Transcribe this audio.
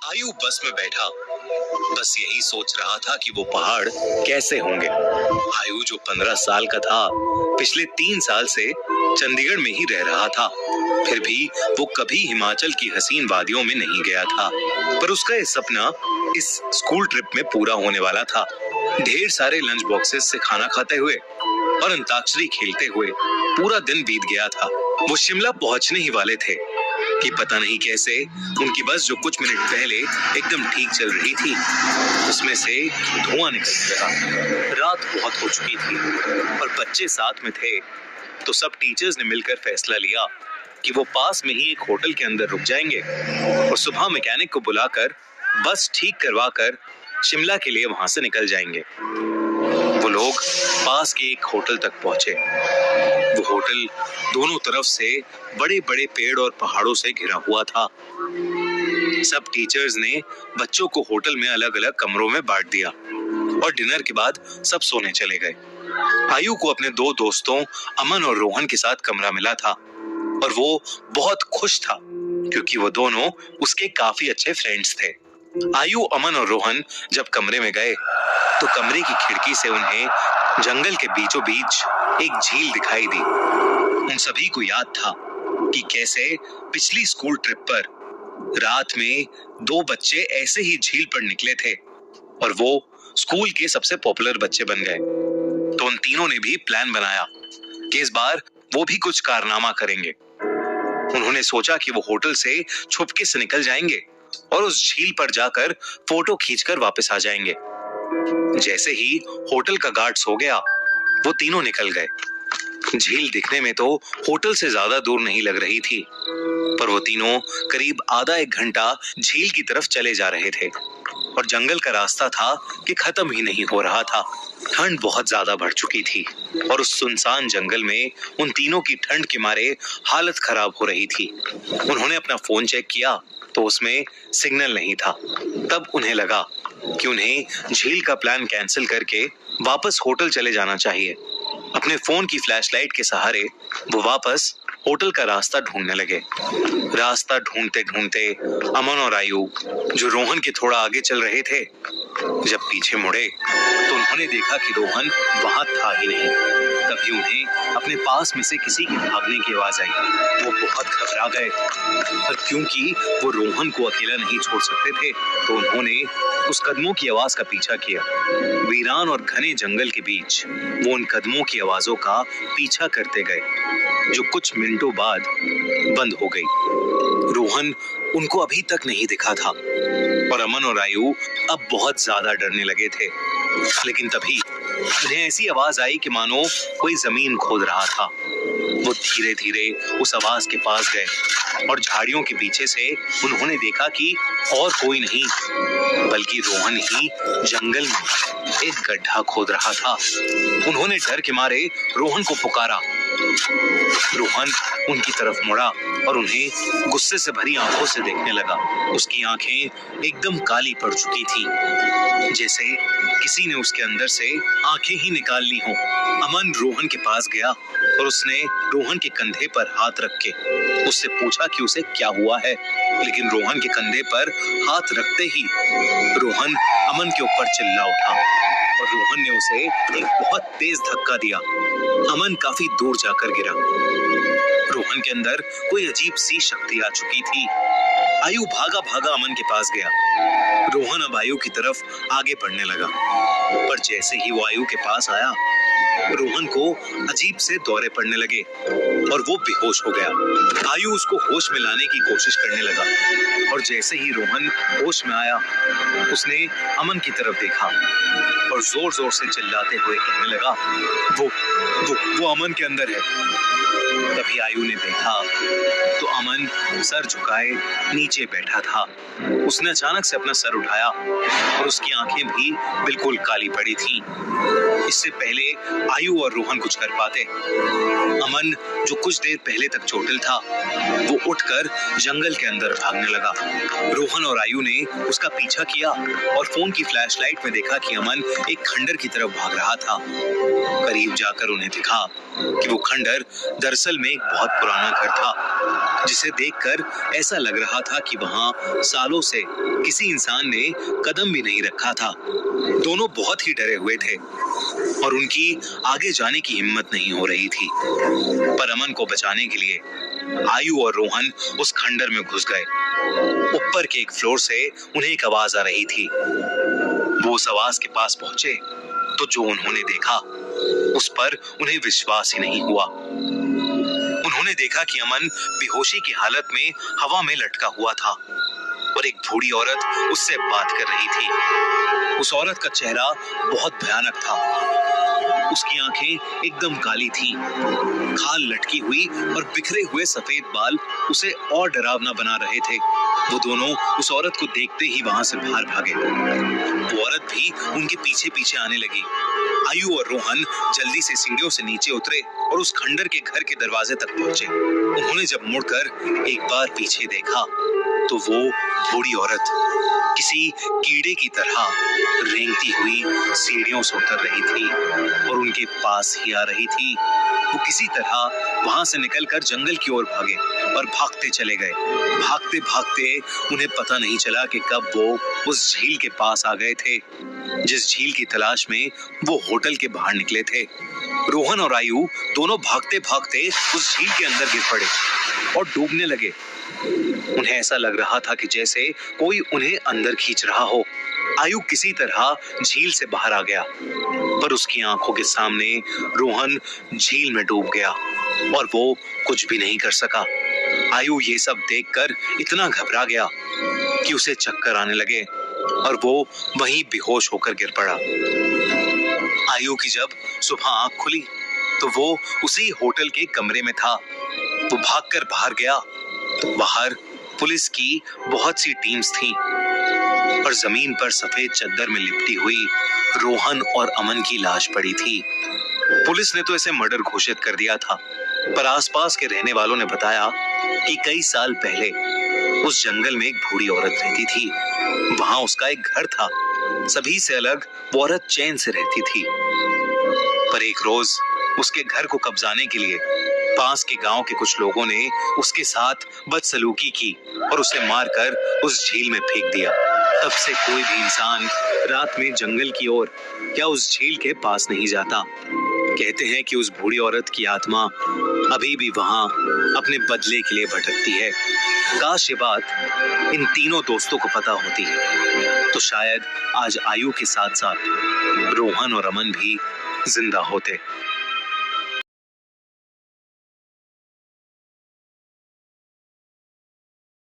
आयु बस में बैठा, बस यही सोच रहा था कि वो पहाड़ कैसे होंगे। आयु जो 15 साल का था, पिछले 3 साल से चंडीगढ़ में ही रह रहा था। फिर भी वो कभी हिमाचल की हसीन वादियों में नहीं गया था। पर उसका ये सपना इस स्कूल ट्रिप में पूरा होने वाला था। ढेर सारे लंच बॉक्सेस से खाना खाते हुए और अंताक्षरी खेलते हुए पूरा दिन बीत गया था। वो शिमला पहुंचने ही वाले थे कि पता नहीं कैसे उनकी बस जो कुछ मिनट पहले एकदम ठीक चल रही थी, उसमें से धुआं निकलने लगा। रात बहुत हो चुकी थी और बच्चे साथ में थे, तो सब टीचर्स ने मिलकर फैसला लिया कि वो पास में ही एक होटल के अंदर रुक जाएंगे और सुबह मैकेनिक को बुलाकर बस ठीक करवा कर शिमला के लिए वहां से निकल जाएंगे। वो लोग पास के एक होटल तक पहुंचे। वो होटल दोनों तरफ से बड़े बड़े पेड़ और पहाड़ों से घिरा हुआ था। सब टीचर्स ने बच्चों को होटल में अलग अलग कमरों में बांट दिया और डिनर के बाद सब सोने चले गए। आयु को अपने 2 दोस्तों अमन और रोहन के साथ कमरा मिला था और वो बहुत खुश था क्योंकि वो दोनों उसके काफी अच्छे फ्रेंड्स थे। आयु, अमन और रोहन जब कमरे में गए तो कमरे की खिड़की से उन्हें जंगल के बीचों बीच एक झील दिखाई दी। उन सभी को याद था कि कैसे पिछली स्कूल ट्रिप पर रात में 2 बच्चे ऐसे ही झील पर निकले थे और वो स्कूल के सबसे पॉपुलर बच्चे बन गए। तो उन तीनों ने भी प्लान बनाया कि इस बार वो भी कुछ कारनामा करेंगे। उन्होंने सोचा कि वो होटल से छुपके से निकल जाएंगे और उस झील पर जाकर फोटो खींचकर वापस आ जाएंगे। जैसे ही होटल का गार्ड सो गया, वो तीनों निकल गए। झील दिखने में तो होटल से ज्यादा दूर नहीं लग रही थी, पर वो तीनों करीब आधा 1 घंटा झील की तरफ चले जा रहे थे और जंगल का रास्ता था कि खत्म ही नहीं हो रहा था। ठंड बहुत ज्यादा बढ़ चुकी थी और उस सुनसान जंगल में उन तीनों की ठंड के मारे हालत खराब हो रही थी। उन्होंने अपना फोन चेक किया तो उसमें सिग्नल नहीं था। तब उन्हें लगा कि उन्हें झील का प्लान कैंसिल करके वापस होटल चले जाना चाहिए। अपने फोन की फ्लैशलाइट के सहारे वो वापस होटल का रास्ता ढूंढने लगे। रास्ता ढूंढते ढूंढते अमन और आयु, जो रोहन के थोड़ा आगे चल रहे थे, जब पीछे मुड़े तो उन्होंने देखा कि रोहन वहां था ही नहीं। तभी उन्हें अपने पास में से किसी के भागने की आवाज आई। वो बहुत घबरा गए, पर क्योंकि वो रोहन को अकेला नहीं छोड़ सकते थे, तो उन्होंने उस कदमों की आवाज का पीछा किया। वीरान और घने जंगल के बीच वो उन कदमों की आवाजों का पीछा करते गए, जो कुछ मिनटों बाद बंद हो गई। रोहन उनको अभी तक नहीं दिखा था और अमन और आयु अब बहुत ज्यादा डरने लगे थे। लेकिन तभी उन्हें ऐसी आवाज आई कि मानो कोई जमीन खोद रहा था। वो धीरे धीरे उस आवाज के पास गए और झाड़ियों के पीछे से उन्होंने देखा कि और कोई नहीं बल्कि रोहन ही जंगल में एक गड्ढा खोद रहा था। उन्होंने डर के मारे रोहन को पुकारा। रोहन उनकी तरफ मुड़ा और उन्हें गुस्से से भरी आंखों से देखने लगा। उसकी आंखें एकदम काली पड़ चुकी थी, जैसे किसी ने उसके अंदर से आंखें ही निकाल ली हों। अमन रोहन के पास गया और उसने रोहन के कंधे पर हाथ रख के उससे पूछा कि उसे क्या हुआ है। लेकिन रोहन के कंधे पर हाथ रखते ही रोहन अमन के ऊपर चिल्ला उठा और रोहन ने उसे एक बहुत तेज धक्का दिया। अमन काफी दूर जाकर गिरा। रोहन के अंदर कोई अजीब सी शक्ति आ चुकी थी। आयु भागा भागा अमन के पास गया। रोहन अब आयु की तरफ आगे बढ़ने लगा, पर जैसे ही वो आयु के पास आया, रोहन को अजीब से दौरे पड़ने लगे और वो बेहोश हो गया। आयु उसको होश में लाने की कोशिश करने लगा और जैसे ही रोहन होश में आया, उसने अमन की तरफ देखा और जोर जोर से चिल्लाते हुए कहने लगा, वो अमन के अंदर है। तभी आयु ने देखा तो अमन सर झुकाए नीचे बैठा था। उसने अचानक से अपना सर उठाया और उसकी आंखें भी बिल्कुल काली पड़ी थीं। इससे पहले आयु और रोहन कुछ कर पाते, अमन जो जो कुछ देर पहले तक चोटिल था, वो उठकर जंगल के अंदर भागने लगा। रोहन और आयु ने उसका पीछा किया और फोन की फ्लैशलाइट में देखा कि अमन एक खंडर की तरफ भाग रहा था। करीब जाकर उन्हें दिखा कि वो खंडर दरअसल में एक बहुत पुराना घर था, जिसे देखकर ऐसा लग रहा था कि वहां सालों से किसी इंसान ने कदम भी नहीं रखा था। दोनों बहुत ही डरे हुए थे और उनकी आगे जाने की हिम्मत नहीं हो रही थी। पर अमन को बचाने के लिए आयु और रोहन उस खंडर में घुस गए। ऊपर के एक फ्लोर से उन्हें एक आवाज आ रही थी। वो उस आवाज के पास पहुंचे तो जो उन्होंने देखा उस पर उन्हें विश्वास ही नहीं हुआ। उन्होंने देखा कि अमन बेहोशी की हालत में हवा में लटका हुआ था और एक बूढ़ी औरत उससे बात कर रही थी। उस औरत का चेहरा बहुत भयानक था। उसकी आंखें एकदम काली थीं, खाल लटकी हुई और बिखरे हुए सफेद बाल उसे और डरावना बना रहे थे। वो दोनों उस औरत को देखते ही वहां से बाहर भागे। वो औरत भी उनके पीछे पीछे आने लगी। आयु और रोहन जल्दी से सीढ़ियों से नीचे उतरे और उस खंडर के घर के दरवाजे तक पहुंचे। उन्होंने जब मुड़कर एक बार पीछे देखा तो वो बूढ़ी औरत किसी कीड़े की तरह रेंगती हुई सीढ़ियों से उतर रही थी और उनके पास ही आ रही थी। वो किसी तरह वहां से निकलकर जंगल की ओर भागे और भागते चले गए। भागते भागते उन्हें पता नहीं चला कि कब वो उस झील के पास आ गए थे, जिस झील की तलाश में वो होटल के बाहर निकले थे। रोहन और आयु दोनों भागते भागते उस झील के अंदर गिर पड़े और डूबने लगे। उन्हें ऐसा लग रहा था कि जैसे कोई उन्हें अंदर खींच रहा हो। आयु किसी तरह झील से बाहर आ गया, पर उसकी आंखों के सामने रोहन झील में डूब गया और वो कुछ भी नहीं कर सका। आयु ये सब देखकर इतना घबरा गया कि उसे चक्कर आने लगे और वो वहीं बेहोश होकर गिर पड़ा। आयु की जब सुबह आंख खुली तो वो उसी होटल के कमरे में था। वो भागकर बाहर गया तो बाहर पुलिस की बहुत सी टीम्स थीं और जमीन पर सफेद चादर में लिपटी हुई रोहन और अमन की लाश पड़ी थी। पुलिस ने तो इसे मर्डर घोषित कर दिया था, पर आसपास के रहने वालों ने बताया कि कई साल पहले उस जंगल में एक बूढ़ी औरत रहती थी। वहां उसका एक घर था। सभी से अलग वो औरत चैन से रहती थी। पर एक रोज उसके घर को कब्जाने के लिए पास के गांव के कुछ लोगों ने उसके साथ बदसलूकी की और उसे मारकर उस झील में फेंक दिया। तब से कोई भी इंसान रात में जंगल की ओर या उस झील के पास नहीं जाता। कहते हैं कि उस बूढ़ी औरत की आत्मा अभी भी वहां अपने बदले के लिए भटकती है। काश ये बात इन तीनों दोस्तों को पता होती तो शायद आज आयु के साथ साथ रोहन और अमन भी जिंदा होते।